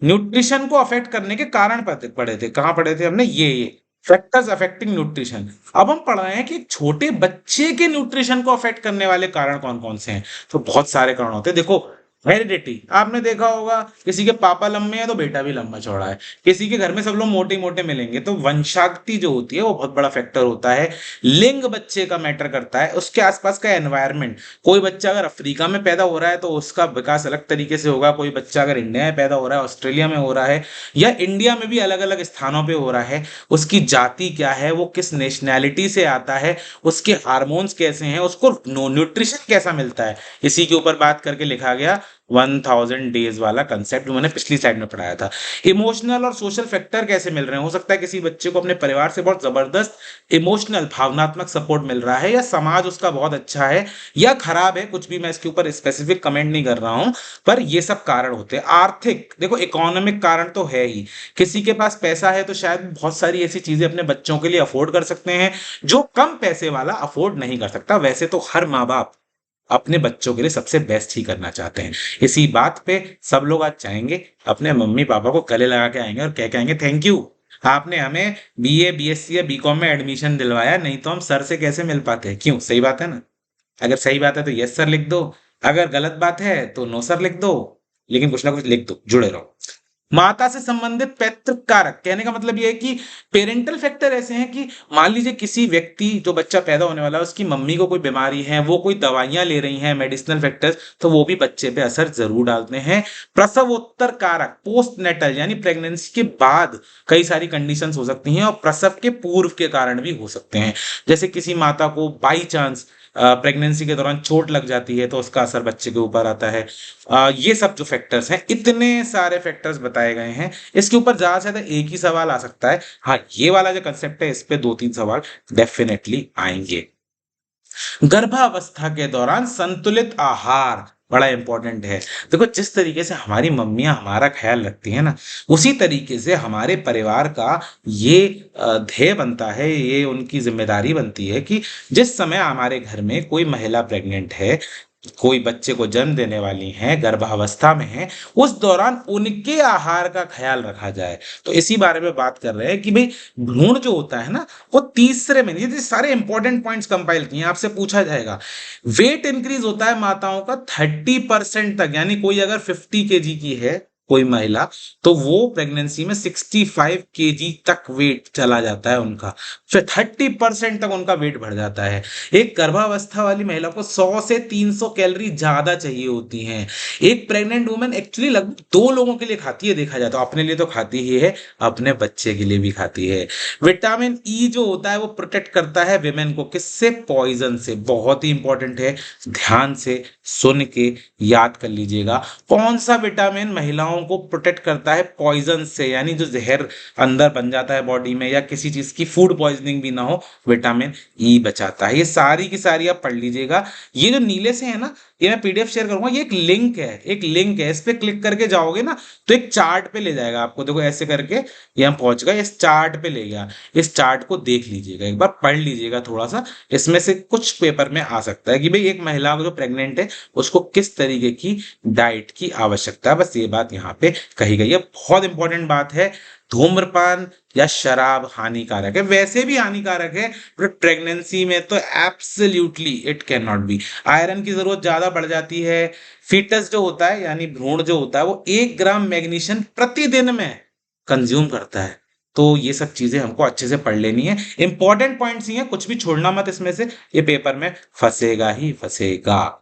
A: न्यूट्रिशन को अफेक्ट करने के कारण पढ़े थे। कहां पढ़े थे हमने? ये फैक्टर्स अफेक्टिंग न्यूट्रिशन। अब हम पढ़ रहे हैं कि छोटे बच्चे के न्यूट्रिशन को अफेक्ट करने वाले कारण कौन कौन से हैं। तो बहुत सारे कारण होते हैं। देखो, हेरिडिटी, आपने देखा होगा किसी के पापा लंबे हैं तो बेटा भी लंबा चौड़ा है, किसी के घर में सब लोग मोटे मोटे मिलेंगे, तो वंशागति जो होती है वो बहुत बड़ा फैक्टर होता है। लिंग बच्चे का मैटर करता है, उसके आसपास का एनवायरनमेंट। कोई बच्चा अगर अफ्रीका में पैदा हो रहा है तो उसका विकास अलग तरीके से होगा, कोई बच्चा अगर इंडिया में पैदा हो रहा है, ऑस्ट्रेलिया में हो रहा है, या इंडिया में भी अलग अलग स्थानों पे हो रहा है, उसकी जाति क्या है, वो किस नेशनैलिटी से आता है, उसके हार्मोन्स कैसे हैं, उसको न्यूट्रिशन कैसा मिलता है, इसी के ऊपर बात करके लिखा गया 1000 डेज वाला कंसेप्ट जो मैंने पिछली स्लाइड में पढ़ाया था। इमोशनल और सोशल फैक्टर कैसे मिल रहे हैं, हो सकता है किसी बच्चे को अपने परिवार से बहुत जबरदस्त इमोशनल भावनात्मक सपोर्ट मिल रहा है, या समाज उसका बहुत अच्छा है या खराब है, कुछ भी मैं इसके ऊपर स्पेसिफिक कमेंट नहीं कर रहा हूं, पर ये सब कारण होते हैं। आर्थिक, देखो इकोनॉमिक कारण तो है ही, किसी के पास पैसा है तो शायद बहुत सारी ऐसी चीजें अपने बच्चों के लिए अफोर्ड कर सकते हैं जो कम पैसे वाला अफोर्ड नहीं कर सकता। वैसे तो हर माँ बाप अपने बच्चों के लिए सबसे बेस्ट ही करना चाहते हैं, इसी बात पे सब लोग आज चाहेंगे अपने मम्मी पापा को गले लगा के आएंगे और कह के आएंगे थैंक यू, आपने हमें बीए बीएससी या बीकॉम में एडमिशन दिलवाया, नहीं तो हम सर से कैसे मिल पाते। क्यों, सही बात है ना? अगर सही बात है तो यस सर लिख दो, अगर गलत बात है तो नो सर लिख दो, लेकिन कुछ ना कुछ लिख दो, जुड़े रहो। माता से संबंधित पैतृक कारक, कहने का मतलब यह है कि पेरेंटल फैक्टर ऐसे हैं कि मान लीजिए किसी व्यक्ति, जो बच्चा पैदा होने वाला है, उसकी मम्मी को कोई बीमारी है, वो कोई दवाइयां ले रही हैं, मेडिसिनल फैक्टर्स, तो वो भी बच्चे पे असर जरूर डालते हैं। प्रसवोत्तर कारक, पोस्ट नेटल यानी प्रेगनेंसी के बाद कई सारी कंडीशंस हो सकती हैं, और प्रसव के पूर्व के कारण भी हो सकते हैं। जैसे किसी माता को बाई चांस प्रेगनेंसी के दौरान चोट लग जाती है तो उसका असर बच्चे के ऊपर आता है। ये सब जो फैक्टर्स हैं, इतने सारे फैक्टर्स बताए गए हैं, इसके ऊपर ज्यादा से ज्यादा एक ही सवाल आ सकता है। हाँ, ये वाला जो कंसेप्ट है इस पे 2-3 सवाल डेफिनेटली आएंगे। गर्भावस्था के दौरान संतुलित आहार बड़ा इंपॉर्टेंट है। देखो, जिस तरीके से हमारी मम्मियां हमारा ख्याल रखती हैं ना, उसी तरीके से हमारे परिवार का ये ध्येय बनता है, ये उनकी जिम्मेदारी बनती है कि जिस समय हमारे घर में कोई महिला प्रेग्नेंट है, कोई बच्चे को जन्म देने वाली हैं, गर्भावस्था में है, उस दौरान उनके आहार का ख्याल रखा जाए। तो इसी बारे में बात कर रहे हैं कि भाई भ्रूण जो होता है ना, वो तीसरे महीने, ये सारे इंपॉर्टेंट पॉइंट्स कंपाइल किए हैं, आपसे पूछा जाएगा। वेट इंक्रीज होता है माताओं का 30% तक, यानी कोई अगर 50 kg की है कोई महिला, तो वो प्रेगनेंसी में 65 kg तक वेट चला जाता है उनका, फिर 30% तक उनका वेट बढ़ जाता है। एक गर्भावस्था वाली महिला को 100 से 300 कैलोरी ज्यादा चाहिए होती हैं। एक प्रेग्नेंट वुमेन एक्चुअली लगभग 2 लोगों के लिए खाती है, देखा जाए तो अपने लिए तो खाती ही है, अपने बच्चे के लिए भी खाती है। विटामिन ई जो होता है वो प्रोटेक्ट करता है विमेन को, किससे? पॉइजन से। बहुत ही इंपॉर्टेंट है, ध्यान से सुन के याद कर लीजिएगा। कौन सा विटामिन महिलाओं को प्रोटेक्ट करता है पॉइजन से, यानी जो जहर अंदर बन जाता है बॉडी में, या किसी चीज की फूड पॉइजनिंग भी ना हो, विटामिन ई बचाता है। ये सारी की सारी आप पढ़ लीजिएगा। ये जो नीले से है ना, ये मैं पीडीएफ शेयर करूंगा, ये एक लिंक है, एक लिंक है, इस पे क्लिक करके जाओगे ना तो एक चार्ट पे ले जाएगा आपको। देखो ऐसे करके यहाँ पहुंच गए, इस चार्ट पे ले गया। इस चार्ट को देख लीजिएगा, एक बार पढ़ लीजिएगा थोड़ा सा, इसमें से कुछ पेपर में आ सकता है कि भाई एक महिला जो प्रेग्नेंट है उसको किस तरीके की डाइट की आवश्यकता है। बस ये बात यहाँ पे कही गई है, बहुत इंपॉर्टेंट बात है। धूम्रपान या शराब हानिकारक है, वैसे भी हानिकारक है, बट प्रेगनेंसी में तो absolutely it can not be. Iron की जरूरत ज्यादा बढ़ जाती है। फीटस जो होता है यानी भ्रूण जो होता है वो 1 ग्राम मैग्नीशियम प्रतिदिन में कंज्यूम करता है। तो ये सब चीजें हमको अच्छे से पढ़ लेनी है, इंपॉर्टेंट पॉइंट्स ही हैं, कुछ भी छोड़ना मत इसमें से, ये पेपर में फंसेगा ही फंसेगा।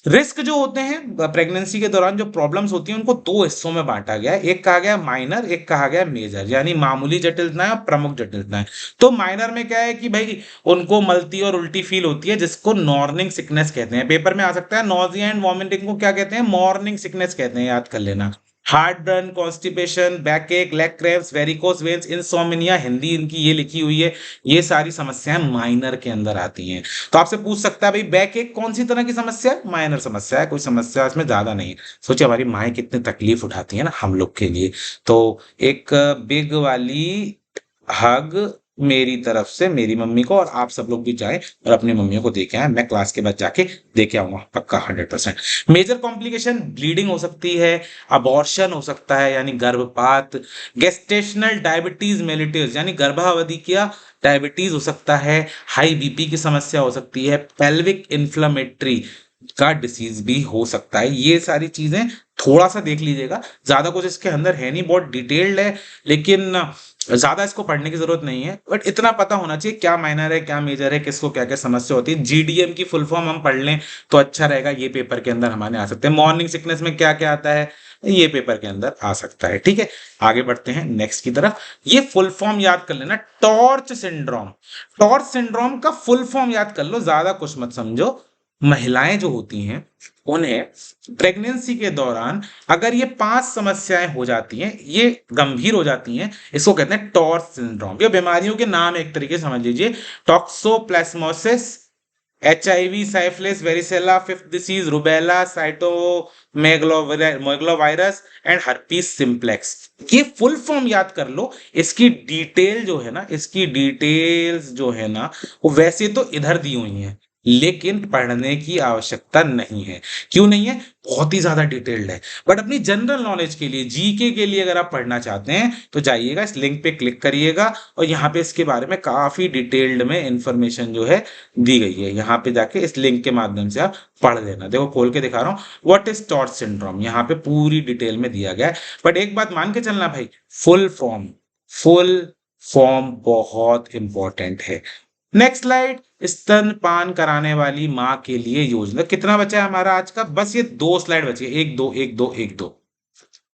A: रिस्क जो होते हैं प्रेगनेंसी के दौरान, जो प्रॉब्लम्स होती हैं, उनको 2 हिस्सों में बांटा गया है। एक कहा गया माइनर, एक कहा गया मेजर, यानी मामूली जटिलताएं और प्रमुख जटिलताएं। तो माइनर में क्या है कि भाई उनको मलती और उल्टी फील होती है, जिसको मॉर्निंग सिकनेस कहते हैं। पेपर में आ सकता है नॉजिया एंड वॉमिटिंग को क्या कहते हैं? मॉर्निंग सिकनेस कहते हैं, याद कर लेना। हार्ट बर्न, कॉन्स्टिपेशन, बैक एक, leg cramps, varicose veins, insomnia, Hindi इनकी ये लिखी हुई है, ये सारी समस्याएं माइनर के अंदर आती हैं। तो आपसे पूछ सकता है भाई बैक एक कौन सी तरह की समस्या है? माइनर समस्या है, कोई समस्या इसमें ज्यादा नहीं है। सोचिए हमारी माएँ कितनी तकलीफ उठाती है ना हम लोग के लिए। तो एक बिग वाली हग मेरी तरफ से मेरी मम्मी को, और आप सब लोग भी जाएं और अपनी मम्मियों को देखे आए। मैं क्लास के बाद जाके देखे आऊंगा पक्का 100%। मेजर कॉम्प्लिकेशन ब्लीडिंग हो सकती है, अबॉर्शन हो सकता है यानी गर्भपात, गेस्टेशनल डायबिटीज मेलिटस यानी गर्भावधि क्या डायबिटीज हो सकता है, हाई बीपी की समस्या हो सकती है, पेल्विक इन्फ्लेमेटरी का डिसीज भी हो सकता है। ये सारी चीजें थोड़ा सा देख लीजिएगा, ज्यादा कुछ इसके अंदर है नहीं, बहुत डिटेल्ड है, लेकिन ज्यादा इसको पढ़ने की जरूरत नहीं है, बट इतना पता होना चाहिए क्या माइनर है क्या मेजर है, किसको क्या क्या समस्या होती है। जीडीएम की फुल फॉर्म हम पढ़ लें तो अच्छा रहेगा, ये पेपर के अंदर हमारे आ सकते हैं। मॉर्निंग सिकनेस में क्या क्या आता है, ये पेपर के अंदर आ सकता है। ठीक है, आगे बढ़ते हैं नेक्स्ट की तरफ। ये फुल फॉर्म याद कर लेना, टॉर्च सिंड्रोम। टॉर्च सिंड्रोम का फुल फॉर्म याद कर लो, ज्यादा कुछ मत समझो। महिलाएं जो होती हैं उन्हें प्रेगनेंसी के दौरान अगर ये 5 समस्याएं हो जाती हैं, ये गंभीर हो जाती हैं, इसको कहते हैं टॉर्च सिंड्रोम। ये बीमारियों के नाम एक तरीके से समझ लीजिए, toxoplasmosis, HIV, syphilis, varicella, fifth disease, rubella, cytomegalovirus and herpes simplex. ये फुल फॉर्म याद कर लो। इसकी डिटेल जो है ना, इसकी डिटेल्स जो है ना, वो वैसे तो इधर दी हुई है, लेकिन पढ़ने की आवश्यकता नहीं है। क्यों नहीं है? बहुत ही ज्यादा डिटेल्ड है। बट अपनी जनरल नॉलेज के लिए, जीके के लिए अगर आप पढ़ना चाहते हैं तो जाइएगा, इस लिंक पे क्लिक करिएगा और यहाँ पे इसके बारे में काफी डिटेल्ड में इंफॉर्मेशन जो है दी गई है। यहाँ पे जाके इस लिंक के माध्यम से आप पढ़ लेना। देखो खोल के दिखा रहा हूँ, व्हाट इज टॉर्च सिंड्रोम, यहाँ पे पूरी डिटेल में दिया गया है। बट एक बात मान के चलना भाई, फुल फॉर्म, फुल फॉर्म बहुत इंपॉर्टेंट है। नेक्स्ट स्लाइड, स्तनपान कराने वाली मां के लिए योजना। कितना बचा है हमारा आज का? बस ये 2 स्लाइड बची है, 1 2 1 2 1 2।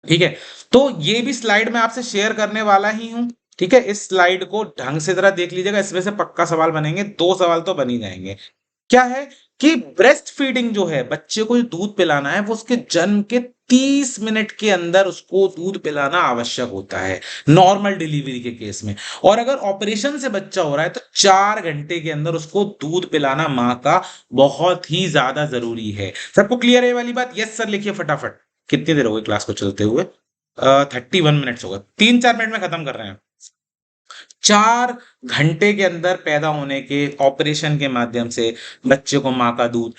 A: ठीक है, तो ये भी स्लाइड मैं आपसे शेयर करने वाला ही हूं। ठीक है, इस स्लाइड को ढंग से जरा देख लीजिएगा, इसमें से पक्का सवाल बनेंगे, 2 सवाल तो बन ही जाएंगे। क्या है कि ब्रेस्ट फीडिंग जो है, बच्चे को जो दूध पिलाना है, वो उसके जन्म के 30 मिनट के अंदर उसको दूध पिलाना आवश्यक होता है, नॉर्मल डिलीवरी के केस में। और अगर ऑपरेशन से बच्चा हो रहा है तो 4 घंटे के अंदर उसको दूध पिलाना मां का बहुत ही ज्यादा जरूरी है। सबको क्लियर है ये वाली बात? यस सर लिखिए फटाफट। कितनी देर हो गई क्लास को चलते हुए? 31 मिनट्स होगा, 3-4 मिनट में खत्म कर रहे हैं। 4 घंटे के अंदर पैदा होने के ऑपरेशन के माध्यम से बच्चे को मां का दूध,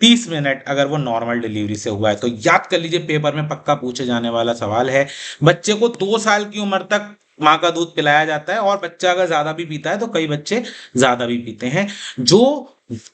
A: 30 मिनट अगर वो नॉर्मल डिलीवरी से हुआ है तो। याद कर लीजिए, पेपर में पक्का पूछे जाने वाला सवाल है। बच्चे को 2 साल की उम्र तक मां का दूध पिलाया जाता है, और बच्चा अगर ज्यादा भी पीता है तो कई बच्चे ज्यादा भी पीते हैं। जो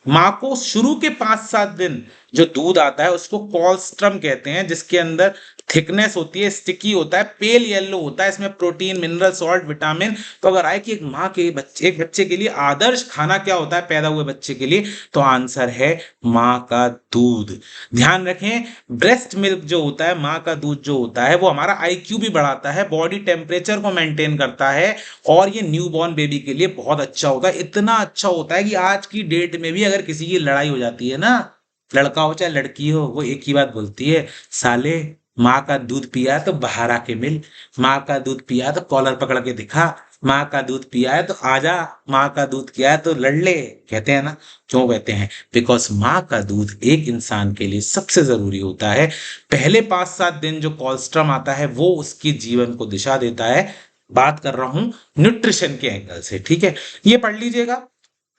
A: मां को शुरू के 5-7 दिन जो दूध आता है उसको कॉल्स्ट्रम कहते हैं, जिसके अंदर थिकनेस होती है, स्टिकी होता है, पेल येलो होता है, इसमें प्रोटीन, मिनरल, सॉल्ट, विटामिन। तो अगर आए कि एक माँ के बच्चे, एक बच्चे के लिए आदर्श खाना क्या होता है पैदा हुए बच्चे के लिए, तो आंसर है माँ का दूध। ध्यान रखें, ब्रेस्ट मिल्क जो होता है, माँ का दूध जो होता है, वो हमारा आईक्यू भी बढ़ाता है, बॉडी टेम्परेचर को मेंटेन करता है, और ये न्यूबॉर्न बेबी के लिए बहुत अच्छा होता है। इतना अच्छा होता है कि आज की डेट में भी अगर किसी की लड़ाई हो जाती है ना, लड़का हो चाहे लड़की हो, वो एक ही बात बोलती है, साले माँ का दूध पिया तो बाहर आके मिल, माँ का दूध पिया तो कॉलर पकड़ के दिखा, माँ का दूध पिया है तो आजा, माँ का दूध किया है तो लड़ ले। कहते हैं ना, क्यों कहते हैं? बिकॉज माँ का दूध एक इंसान के लिए सबसे जरूरी होता है। पहले 5-7 दिन जो कोलेस्ट्रॉल आता है वो उसके जीवन को दिशा देता है। बात कर रहा हूं न्यूट्रिशन के एंगल से। ठीक है, ये पढ़ लीजिएगा।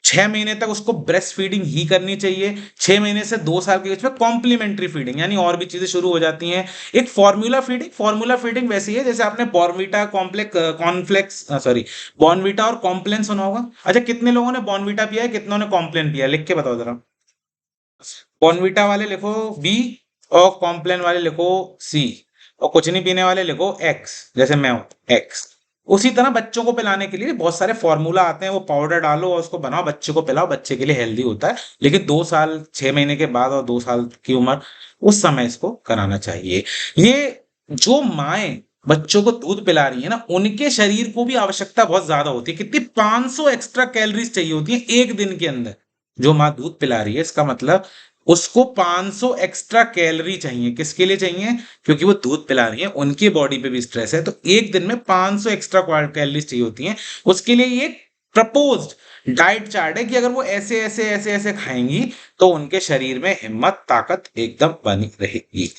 A: 6 महीने तक उसको ब्रेस्ट फीडिंग ही करनी चाहिए। 6 महीने से 2 साल के बीच में कॉम्प्लीमेंट्री फीडिंग, यानी और भी चीजें शुरू हो जाती हैं। एक फॉर्मूला फीडिंग, फॉर्मूला फीडिंग वैसी है जैसे आपने Bournvita complex cornflakes sorry Bournvita और कॉम्प्लेन सुना होगा। अच्छा, कितने लोगों ने बॉर्नवीटा पिया है, कितनों ने कॉम्प्लेन पिया है? लिख के बताओ जरा। बॉर्नवीटा वाले लिखो बी, और कॉम्प्लेन वाले लिखो सी, और कुछ नहीं पीने वाले लिखो एक्स, जैसे मैं हूं एक्स। उसी तरह बच्चों को पिलाने के लिए बहुत सारे फॉर्मूला आते हैं, वो पाउडर डालो और उसको बनाओ, बच्चे को पिलाओ, बच्चे के लिए हेल्दी होता है। लेकिन 2 साल 6 महीने के बाद और 2 साल की उम्र, उस समय इसको कराना चाहिए। ये जो माएं बच्चों को दूध पिला रही है ना, उनके शरीर को भी आवश्यकता बहुत ज्यादा होती है। कितनी? 500 एक्स्ट्रा कैलोरीज चाहिए होती है एक दिन के अंदर। जो माँ दूध पिला रही है, इसका मतलब उसको 500 एक्स्ट्रा कैलोरी चाहिए। किसके लिए चाहिए? क्योंकि वो दूध पिला रही है, उनकी बॉडी पे भी स्ट्रेस है, तो एक दिन में 500 एक्स्ट्रा कैलोरीज चाहिए होती हैं। उसके लिए ये प्रपोज्ड डाइट चार्ट है कि अगर वो ऐसे ऐसे ऐसे ऐसे खाएंगी तो उनके शरीर में हिम्मत, ताकत एकदम बनी रहेगी।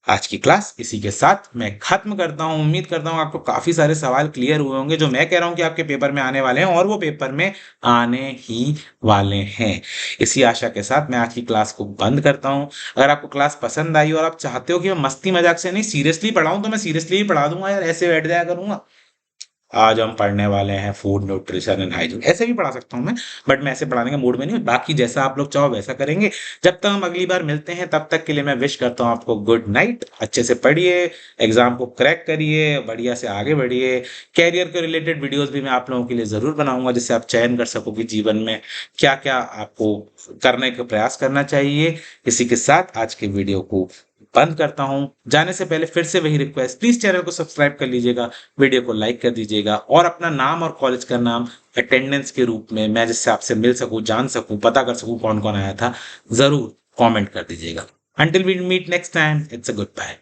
A: आज की क्लास इसी के साथ मैं खत्म करता हूं। उम्मीद करता हूं आपको काफी सारे सवाल क्लियर हुए होंगे, जो मैं कह रहा हूं कि आपके पेपर में आने वाले हैं, और वो पेपर में आने ही वाले हैं। इसी आशा के साथ मैं आज की क्लास को बंद करता हूं। अगर आपको क्लास पसंद आई और आप चाहते हो कि मैं मस्ती मजाक से नहीं, सीरियसली पढ़ाऊं, तो मैं सीरियसली ही पढ़ा दूंगा यार, ऐसे बैठ जाया करूंगा। आज हम पढ़ने वाले हैं फूड न्यूट्रिशन एंड हाइजीन। ऐसे भी पढ़ा सकता हूँ मैं, बट मैं ऐसे पढ़ाने के मूड में नहीं हूँ। बाकी जैसा आप लोग चाहो वैसा करेंगे। जब तक हम अगली बार मिलते हैं तब तक के लिए मैं विश करता हूँ आपको गुड नाइट। अच्छे से पढ़िए, एग्जाम को क्रैक करिए, बढ़िया से आगे बढ़िए। कैरियर के रिलेटेड वीडियोस भी मैं आप लोगों के लिए जरूर बनाऊंगा, जिससे आप चयन कर सको कि जीवन में क्या क्या आपको करने का प्रयास करना चाहिए। इसी के साथ आज के वीडियो को बंद करता हूं। जाने से पहले फिर से वही रिक्वेस्ट, प्लीज चैनल को सब्सक्राइब कर लीजिएगा, वीडियो को लाइक कर दीजिएगा और अपना नाम और कॉलेज का नाम अटेंडेंस के रूप में, मैं जिससे आपसे मिल सकूं, जान सकूं, पता कर सकूं कौन कौन आया था, जरूर कमेंट कर दीजिएगा। Until we meet next time, it's a good bye.